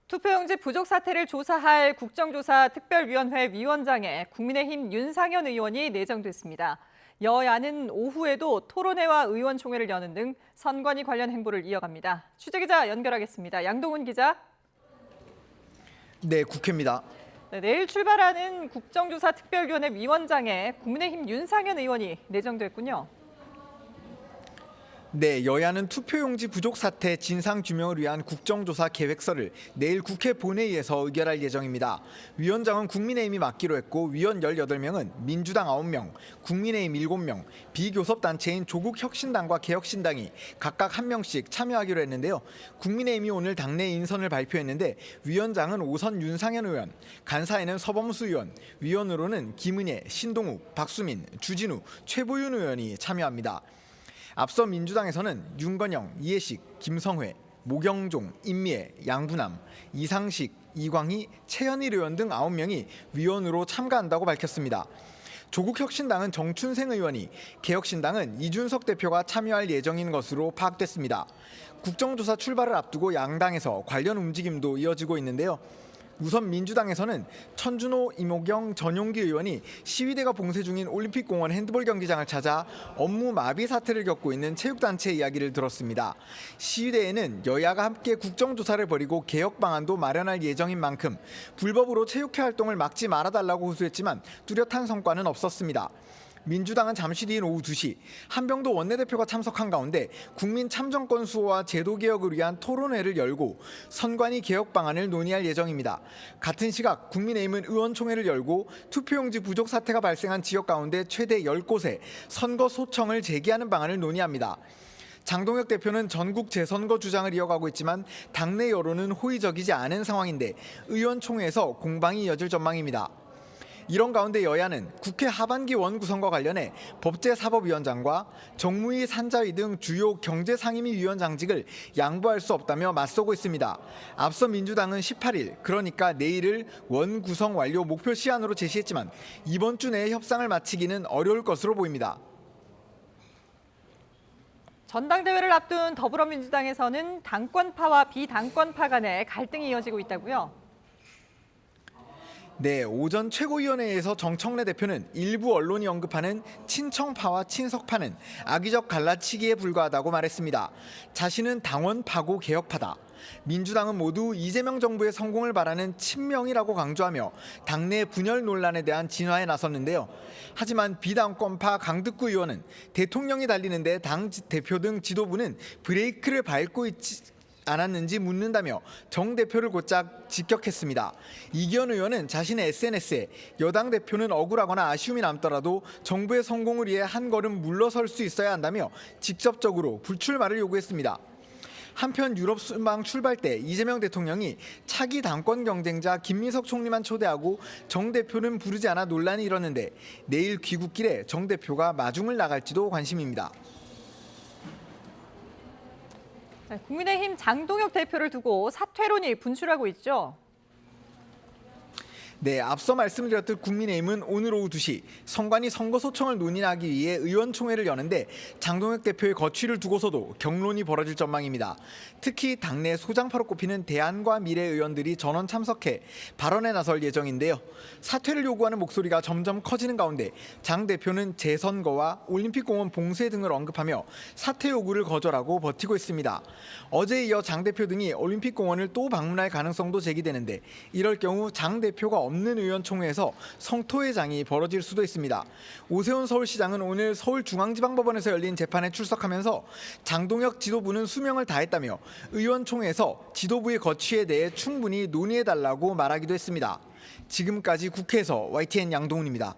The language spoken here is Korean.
투표용지 부족 사태를 조사할 국정조사 특별위원회 위원장에 국민의힘 윤상현 의원이 내정됐습니다. 여야는 오후에도 토론회와 의원총회를 여는 등 선관위 관련 행보를 이어갑니다. 취재기자 연결하겠습니다. 양동훈 기자. 네, 국회입니다. 내일 출발하는 국정조사 특별위원회 위원장에 국민의힘 윤상현 의원이 내정됐군요. 네, 여야는 투표용지 부족 사태 진상규명을 위한 국정조사 계획서를 내일 국회 본회의에서 의결할 예정입니다. 위원장은 국민의힘이 맡기로 했고 위원 18명은 민주당 9명, 국민의힘 7명, 비교섭단체인 조국혁신당과 개혁신당이 각각 1명씩 참여하기로 했는데요. 국민의힘이 오늘 당내 인선을 발표했는데 위원장은 오선 윤상현 의원, 간사에는 서범수 의원, 위원으로는 김은혜, 신동욱, 박수민, 주진우, 최보윤 의원이 참여합니다. 앞서 민주당에서는 윤건영, 이해식, 김성회, 모경종, 임미애, 양부남, 이상식, 이광희, 최현일 의원 등 9명이 위원으로 참가한다고 밝혔습니다. 조국혁신당은 정춘생 의원이, 개혁신당은 이준석 대표가 참여할 예정인 것으로 파악됐습니다. 국정조사 출발을 앞두고 양당에서 관련 움직임도 이어지고 있는데요. 우선 민주당에서는 천준호, 이모경, 전용기 의원이 시위대가 봉쇄 중인 올림픽공원 핸드볼 경기장을 찾아 업무 마비 사태를 겪고 있는 체육단체 이야기를 들었습니다. 시위대에는 여야가 함께 국정조사를 벌이고 개혁 방안도 마련할 예정인 만큼 불법으로 체육회 활동을 막지 말아달라고 호소했지만 뚜렷한 성과는 없었습니다. 민주당은 잠시 뒤인 오후 2시 한병도 원내대표가 참석한 가운데 국민 참정권 수호와 제도 개혁을 위한 토론회를 열고 선관위 개혁 방안을 논의할 예정입니다. 같은 시각 국민의힘은 의원총회를 열고 투표용지 부족 사태가 발생한 지역 가운데 최대 10곳에 선거 소청을 제기하는 방안을 논의합니다. 장동혁 대표는 전국 재선거 주장을 이어가고 있지만 당내 여론은 호의적이지 않은 상황인데 의원총회에서 공방이 이어질 전망입니다. 이런 가운데 여야는 국회 하반기 원구성과 관련해 법제사법위원장과 정무위, 산자위 등 주요 경제상임위위원장직을 양보할 수 없다며 맞서고 있습니다. 앞서 민주당은 18일, 그러니까 내일을 원구성 완료 목표 시한으로 제시했지만 이번 주 내에 협상을 마치기는 어려울 것으로 보입니다. 전당대회를 앞둔 더불어민주당에서는 당권파와 비당권파 간의 갈등이 이어지고 있다고요? 네, 오전 최고위원회에서 정청래 대표는 일부 언론이 언급하는 친청파와 친석파는 악의적 갈라치기에 불과하다고 말했습니다. 자신은 당원파고 개혁파다. 민주당은 모두 이재명 정부의 성공을 바라는 친명이라고 강조하며 당내 분열 논란에 대한 진화에 나섰는데요. 하지만 비당권파 강득구 의원은 대통령이 달리는데 당 대표 등 지도부는 브레이크를 밟고 있지 않았는지 묻는다며 정 대표를 곧장 직격했습니다. 이기현 의원은 자신의 SNS에 여당 대표는 억울하거나 아쉬움이 남더라도 정부의 성공을 위해 한 걸음 물러설 수 있어야 한다며 직접적으로 불출마를 요구했습니다. 한편 유럽 순방 출발 때 이재명 대통령이 차기 당권 경쟁자 김민석 총리만 초대하고 정 대표는 부르지 않아 논란이 일었는데 내일 귀국길에 정 대표가 마중을 나갈지도 관심입니다. 국민의힘 장동혁 대표를 두고 사퇴론이 분출하고 있죠. 네, 앞서 말씀드렸듯 국민의힘은 오늘 오후 2시 선관위 선거 소청을 논의하기 위해 의원총회를 여는데 장동혁 대표의 거취를 두고서도 격론이 벌어질 전망입니다. 특히 당내 소장파로 꼽히는 대안과 미래 의원들이 전원 참석해 발언에 나설 예정인데요. 사퇴를 요구하는 목소리가 점점 커지는 가운데 장 대표는 재선거와 올림픽공원 봉쇄 등을 언급하며 사퇴 요구를 거절하고 버티고 있습니다. 어제에 이어 장 대표 등이 올림픽공원을 또 방문할 가능성도 제기되는데 이럴 경우 장 대표가 없는 의원총회에서 성토회장이 벌어질 수도 있습니다. 오세훈 서울시장은 오늘 서울중앙지방법원에서 열린 재판에 출석하면서 장동혁 지도부는 수명을 다했다며 의원총회에서 지도부의 거취에 대해 충분히 논의해달라고 말하기도 했습니다. 지금까지 국회에서 YTN 양동훈입니다.